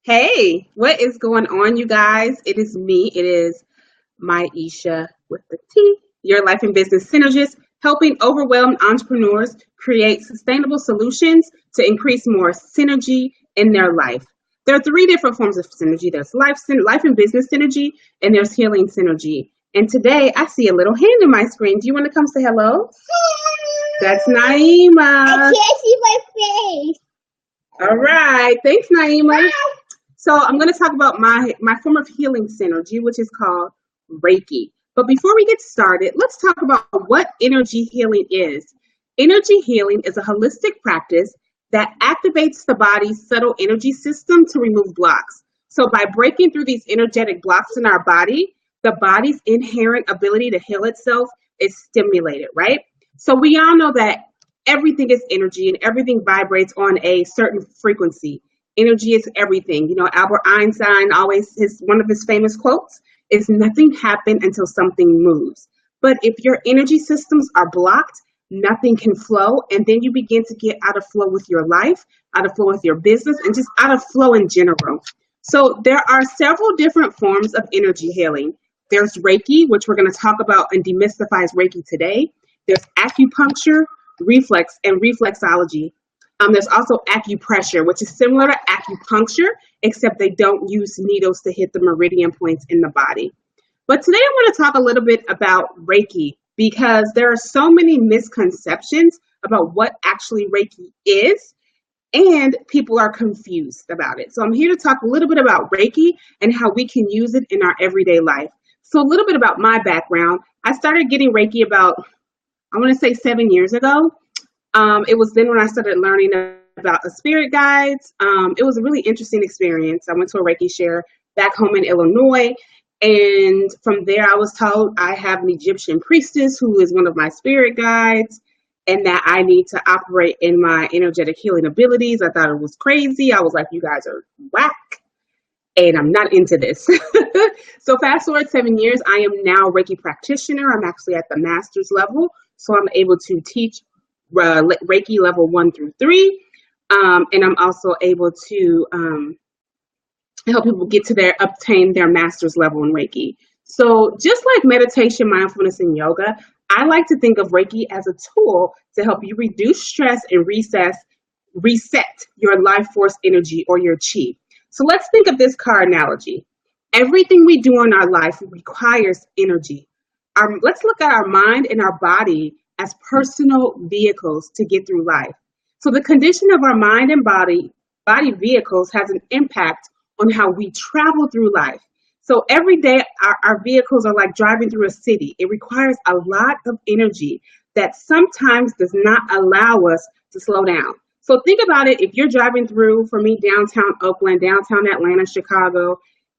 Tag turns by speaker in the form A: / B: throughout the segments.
A: Hey, what is going on, you guys? It is me. It is Myisha with the T, your life and business synergist, helping overwhelmed entrepreneurs create sustainable solutions to increase more synergy in their life. There are three different forms of synergy. There's life and business synergy, and there's healing synergy. And today I see a little hand in my screen. Do you want to come say hello? That's
B: I
A: Naima.
B: can't see my face.
A: All right. Thanks, Naima. So I'm going to talk about my form of healing synergy, which is called Reiki. But before we get started, let's talk about what energy healing is. Energy healing is a holistic practice that activates the body's subtle energy system to remove blocks. So by breaking through these energetic blocks in our body, the body's inherent ability to heal itself is stimulated, right? So we all know that everything is energy and everything vibrates on a certain frequency. Energy is everything. You know, Albert Einstein always one of his famous quotes is nothing happens until something moves. But if your energy systems are blocked, nothing can flow, and then you begin to get out of flow with your life, out of flow with your business, and just out of flow in general. So there are several different forms of energy healing. There's Reiki, which we're going to talk about and demystify Reiki today. There's acupuncture, reflex, and reflexology. There's also acupressure, which is similar to acupuncture, except they don't use needles to hit the meridian points in the body. But today I want to talk a little bit about Reiki because there are so many misconceptions about what actually Reiki is, and people are confused about it. So I'm here to talk a little bit about Reiki and how we can use it in our everyday life. So a little bit about my background. I started getting Reiki about, I want to say 7 years ago. It was then when I started learning about the spirit guides. It was a really interesting experience. I went to a Reiki share back home in Illinois. And from there, I was told I have an Egyptian priestess who is one of my spirit guides and that I need to operate in my energetic healing abilities. I thought it was crazy. I was like, you guys are whack. And I'm not into this. So fast forward 7 years, I am now a Reiki practitioner. I'm actually at the master's level. So I'm able to teach Reiki level 1 through 3. And I'm also able to help people get to obtain their master's level in Reiki. So just like meditation, mindfulness, and yoga, I like to think of Reiki as a tool to help you reduce stress and reset your life force energy or your chi. So let's think of this car analogy. Everything we do in our life requires energy. Let's look at our mind and our body as personal vehicles to get through life. So the condition of our mind and body vehicles has an impact on how we travel through life. So every day our vehicles are like driving through a city. It requires a lot of energy that sometimes does not allow us to slow down. So think about it. If you're driving through, for me, downtown Oakland, downtown Atlanta, Chicago,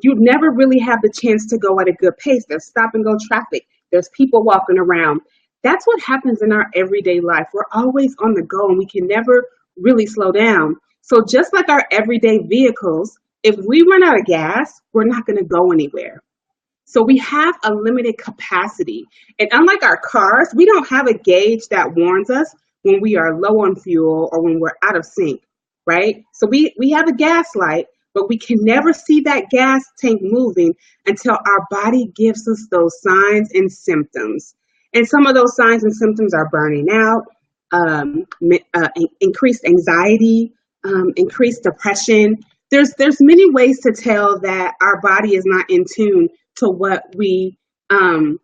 A: you'd never really have the chance to go at a good pace. There's stop and go traffic. There's people walking around. That's what happens in our everyday life. We're always on the go and we can never really slow down. So just like our everyday vehicles, if we run out of gas, we're not going to go anywhere. So we have a limited capacity. And unlike our cars, we don't have a gauge that warns us when we are low on fuel or when we're out of sync, right? So we have a gas light, but we can never see that gas tank moving until our body gives us those signs and symptoms. And some of those signs and symptoms are burning out, increased anxiety, increased depression. There's many ways to tell that our body is not in tune to what we are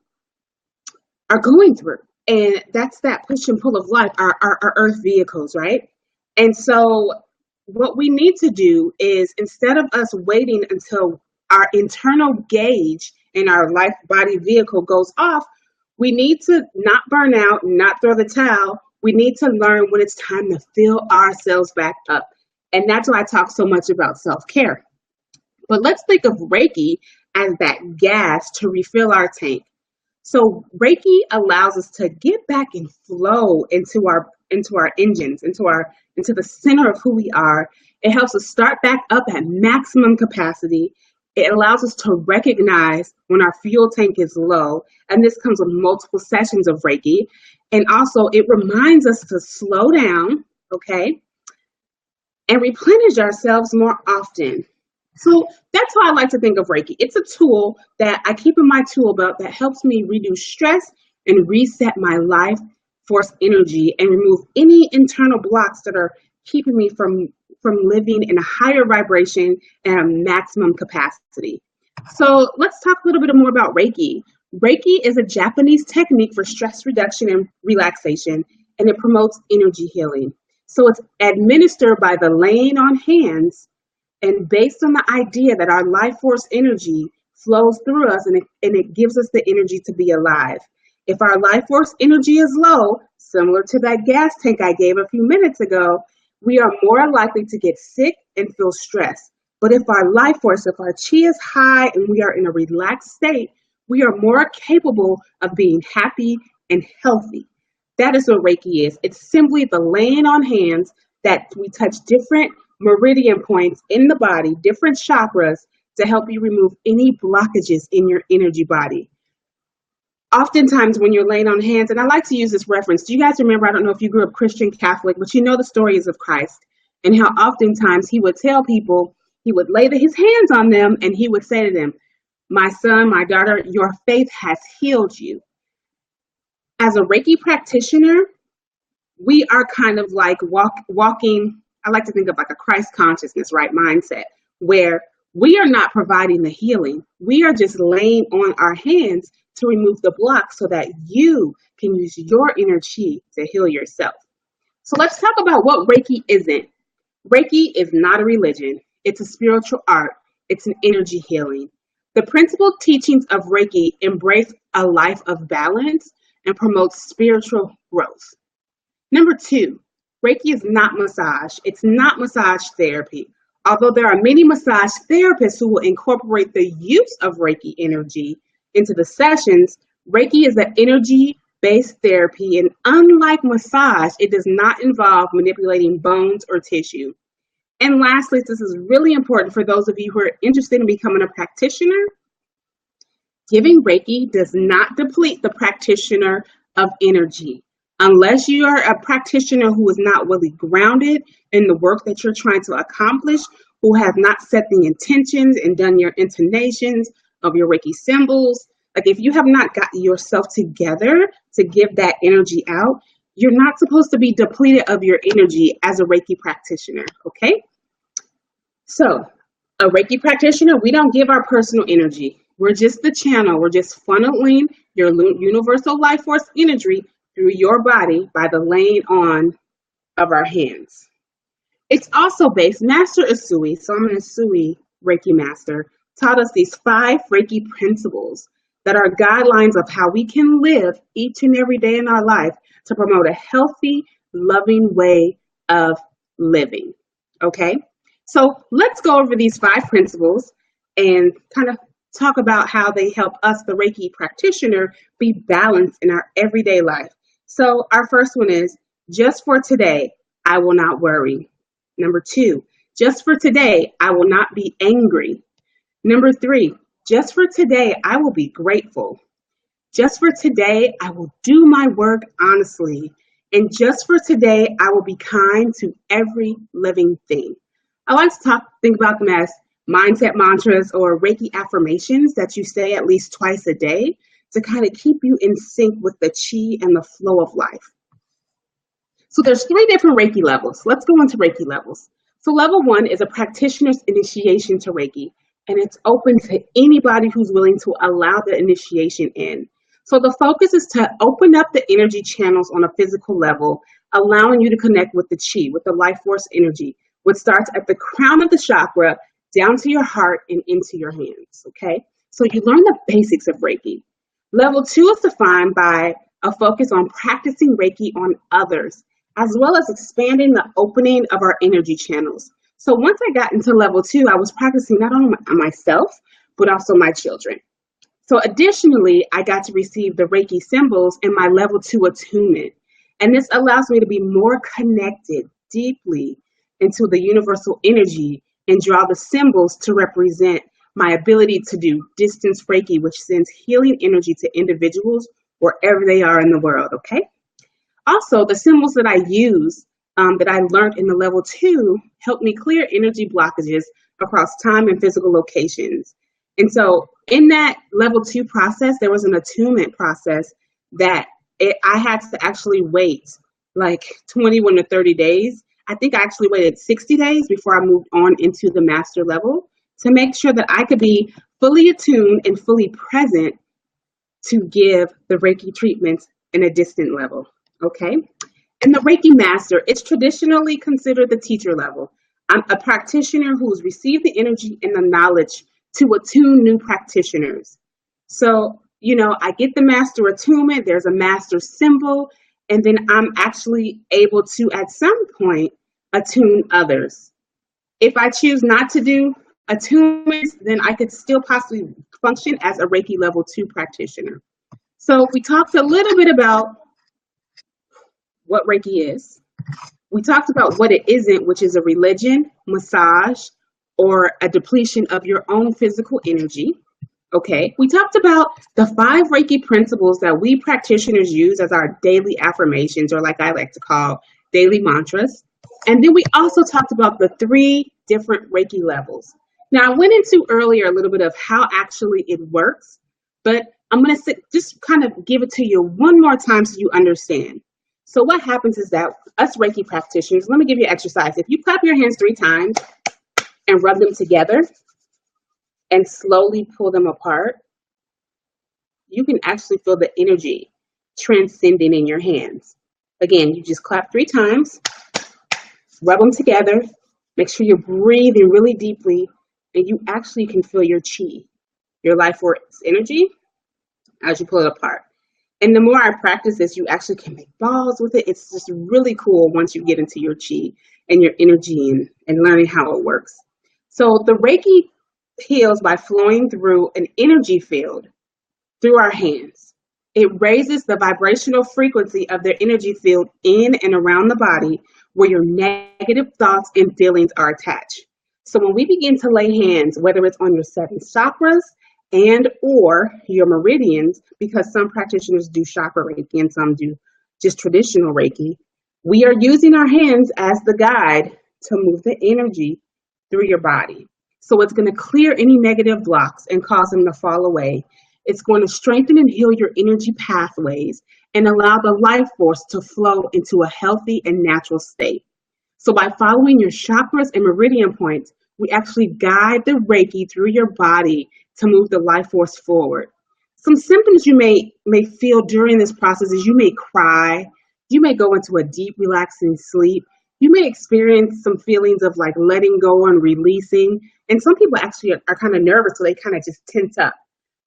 A: going through. And that's that push and pull of life, our earth vehicles, right? And so what we need to do is, instead of us waiting until our internal gauge in our life body vehicle goes off, we need to not burn out, not throw the towel. We need to learn when it's time to fill ourselves back up. And that's why I talk so much about self-care. But let's think of Reiki as that gas to refill our tank. So Reiki allows us to get back and flow into our engines, into the center of who we are. It helps us start back up at maximum capacity. It allows us to recognize when our fuel tank is low, and this comes with multiple sessions of Reiki. And also it reminds us to slow down, okay, and replenish ourselves more often. So that's how I like to think of Reiki. It's a tool that I keep in my tool belt that helps me reduce stress and reset my life force energy and remove any internal blocks that are keeping me from living in a higher vibration and a maximum capacity. So let's talk a little bit more about Reiki. Reiki is a Japanese technique for stress reduction and relaxation, and it promotes energy healing. So it's administered by the laying on hands and based on the idea that our life force energy flows through us and it gives us the energy to be alive. If our life force energy is low, similar to that gas tank I gave a few minutes ago, we are more likely to get sick and feel stressed. But if our life force, if our chi is high and we are in a relaxed state, we are more capable of being happy and healthy. That is what Reiki is. It's simply the laying on hands that we touch different meridian points in the body, different chakras, to help you remove any blockages in your energy body. Oftentimes when you're laying on hands, and I like to use this reference, do you guys remember, I don't know if you grew up Christian, Catholic, but you know the stories of Christ and how oftentimes he would tell people, he would lay his hands on them and he would say to them, my son, my daughter, your faith has healed you. As a Reiki practitioner, we are kind of like walking, I like to think of like a Christ consciousness, right, mindset, where we are not providing the healing. We are just laying on our hands to remove the block so that you can use your energy to heal yourself. So let's talk about what Reiki isn't. Reiki is not a religion. It's a spiritual art. It's an energy healing. The principal teachings of Reiki embrace a life of balance and promote spiritual growth. Number 2, Reiki is not massage. It's not massage therapy. Although there are many massage therapists who will incorporate the use of Reiki energy into the sessions, Reiki is an energy-based therapy, and unlike massage, it does not involve manipulating bones or tissue. And lastly, this is really important for those of you who are interested in becoming a practitioner. Giving Reiki does not deplete the practitioner of energy. Unless you are a practitioner who is not really grounded in the work that you're trying to accomplish, who have not set the intentions and done your intonations of your Reiki symbols, like if you have not got yourself together to give that energy out, you're not supposed to be depleted of your energy as a Reiki practitioner, okay? So, a Reiki practitioner, we don't give our personal energy. We're just the channel. We're just funneling your universal life force energy through your body by the laying on of our hands. It's also based, Master Usui, so I'm an Usui Reiki master, taught us these 5 Reiki principles that are guidelines of how we can live each and every day in our life to promote a healthy, loving way of living, okay? So let's go over these 5 principles and kind of talk about how they help us, the Reiki practitioner, be balanced in our everyday life. So our first one is, just for today, I will not worry. Number 2, just for today, I will not be angry. Number 3, just for today, I will be grateful. Just for today, I will do my work honestly. And just for today, I will be kind to every living thing. I like to think about them as mindset mantras or Reiki affirmations that you say at least twice a day to kind of keep you in sync with the chi and the flow of life. So there's 3 different Reiki levels. Let's go into Reiki levels. So level 1 is a practitioner's initiation to Reiki, and it's open to anybody who's willing to allow the initiation in. So the focus is to open up the energy channels on a physical level, allowing you to connect with the chi, with the life force energy, which starts at the crown of the chakra, down to your heart and into your hands, okay? So you learn the basics of Reiki. Level 2 is defined by a focus on practicing Reiki on others, as well as expanding the opening of our energy channels. So once I got into level 2, I was practicing not only on myself, but also my children. So additionally, I got to receive the Reiki symbols in my level 2 attunement. And this allows me to be more connected deeply into the universal energy and draw the symbols to represent my ability to do distance Reiki, which sends healing energy to individuals wherever they are in the world, okay? Also, the symbols that I use that I learned in the level 2 helped me clear energy blockages across time and physical locations. And so in that level 2 process, there was an attunement process that I had to actually wait like 21 to 30 days. I think I actually waited 60 days before I moved on into the master level to make sure that I could be fully attuned and fully present to give the Reiki treatments in a distant level. Okay. And the Reiki Master is traditionally considered the teacher level. I'm a practitioner who's received the energy and the knowledge to attune new practitioners. So, I get the master attunement, there's a master symbol, and then I'm actually able to, at some point, attune others. If I choose not to do attunements, then I could still possibly function as a Reiki level 2 practitioner. So we talked a little bit about what Reiki is. We talked about what it isn't, which is a religion, massage, or a depletion of your own physical energy. Okay. We talked about the 5 Reiki principles that we practitioners use as our daily affirmations, or like I like to call daily mantras. And then we also talked about the 3 different Reiki levels. Now, I went into earlier a little bit of how actually it works, but I'm going to just kind of give it to you one more time so you understand. So what happens is that us Reiki practitioners, let me give you an exercise. If you clap your hands 3 times and rub them together and slowly pull them apart, you can actually feel the energy transcending in your hands. Again, you just clap 3 times, rub them together, make sure you're breathing really deeply, and you actually can feel your chi, your life force energy, as you pull it apart. And the more I practice this, you actually can make balls with it. It's just really cool once you get into your chi and your energy and learning how it works. So the Reiki heals by flowing through an energy field through our hands. It raises the vibrational frequency of their energy field in and around the body where your negative thoughts and feelings are attached. So when we begin to lay hands, whether it's on your 7 chakras and or your meridians, because some practitioners do chakra Reiki and some do just traditional Reiki, we are using our hands as the guide to move the energy through your body. So it's going to clear any negative blocks and cause them to fall away. It's going to strengthen and heal your energy pathways and allow the life force to flow into a healthy and natural state. So by following your chakras and meridian points, we actually guide the Reiki through your body to move the life force forward. Some symptoms you may feel during this process is you may cry, you may go into a deep, relaxing sleep, you may experience some feelings of like letting go and releasing, and some people actually are kind of nervous, so they kind of just tense up.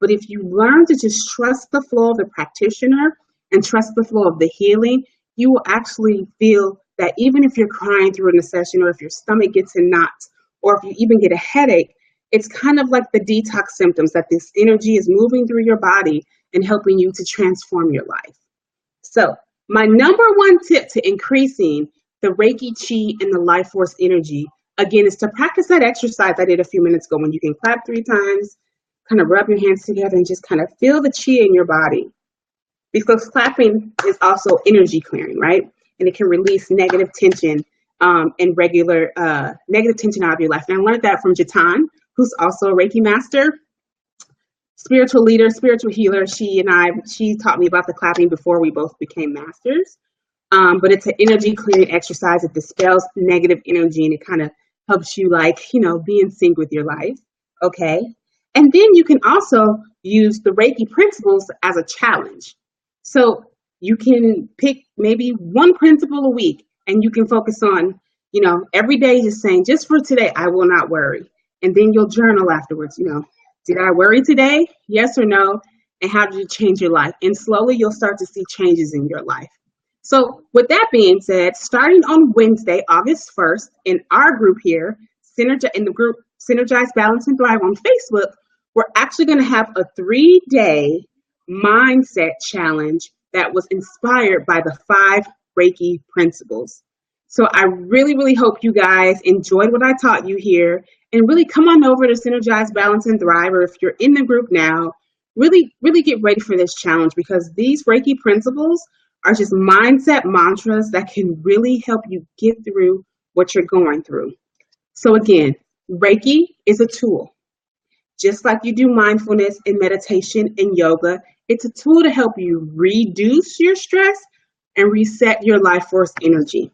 A: But if you learn to just trust the flow of the practitioner and trust the flow of the healing, you will actually feel that even if you're crying through a session, or if your stomach gets in knots, or if you even get a headache, it's kind of like the detox symptoms that this energy is moving through your body and helping you to transform your life. So my number 1 tip to increasing the Reiki chi and the life force energy, again, is to practice that exercise I did a few minutes ago when you can clap 3 times, kind of rub your hands together and just kind of feel the chi in your body. Because clapping is also energy clearing, right? And it can release negative tension and regular negative tension out of your life. And I learned that from Jatan, who's also a Reiki master, spiritual leader, spiritual healer. She taught me about the clapping before we both became masters. But it's an energy clearing exercise. It dispels negative energy and it kind of helps you be in sync with your life. Okay. And then you can also use the Reiki principles as a challenge. So you can pick maybe 1 principle a week and you can focus on, every day just saying, just for today, I will not worry. And then you'll journal afterwards, did I worry today? Yes or no? And how did it change your life? And slowly you'll start to see changes in your life. So with that being said, starting on Wednesday, August 1st, in our group here, in the group Synergize, Balance, and Thrive on Facebook, we're actually going to have a 3-day mindset challenge that was inspired by the 5 Reiki principles. So I really, really hope you guys enjoyed what I taught you here, and really come on over to Synergize, Balance, and Thrive, or if you're in the group now, really, really get ready for this challenge, because these Reiki principles are just mindset mantras that can really help you get through what you're going through. So again, Reiki is a tool. Just like you do mindfulness and meditation and yoga, it's a tool to help you reduce your stress and reset your life force energy.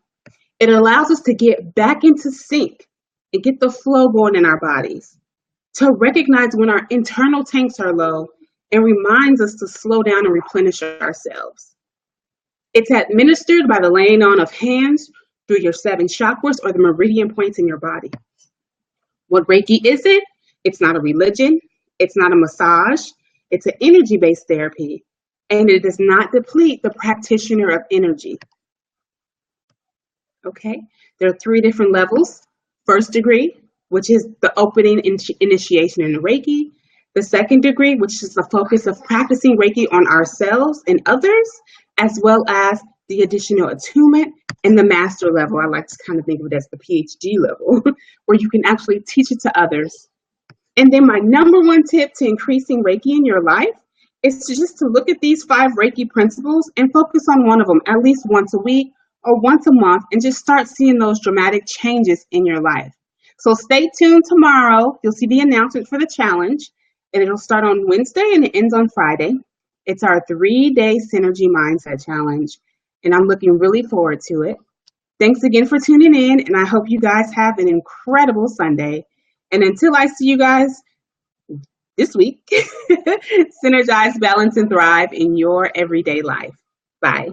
A: It allows us to get back into sync and get the flow going in our bodies, to recognize when our internal tanks are low, and reminds us to slow down and replenish ourselves. It's administered by the laying on of hands through your 7 chakras or the meridian points in your body. What Reiki isn't, it's not a religion, it's not a massage, it's an energy-based therapy, and it does not deplete the practitioner of energy. Okay, there are 3 different levels. First degree, which is the opening initiation in the Reiki. The second degree, which is the focus of practicing Reiki on ourselves and others, as well as the additional attunement. And the master level, I like to kind of think of it as the PhD level, where you can actually teach it to others. And then my number 1 tip to increasing Reiki in your life is to look at these 5 Reiki principles and focus on one of them at least once a week or once a month, and just start seeing those dramatic changes in your life. So stay tuned tomorrow. You'll see the announcement for the challenge, and it'll start on Wednesday and it ends on Friday. It's our 3-day Synergy Mindset Challenge, and I'm looking really forward to it. Thanks again for tuning in, and I hope you guys have an incredible Sunday. And until I see you guys this week, synergize, balance, and thrive in your everyday life. Bye.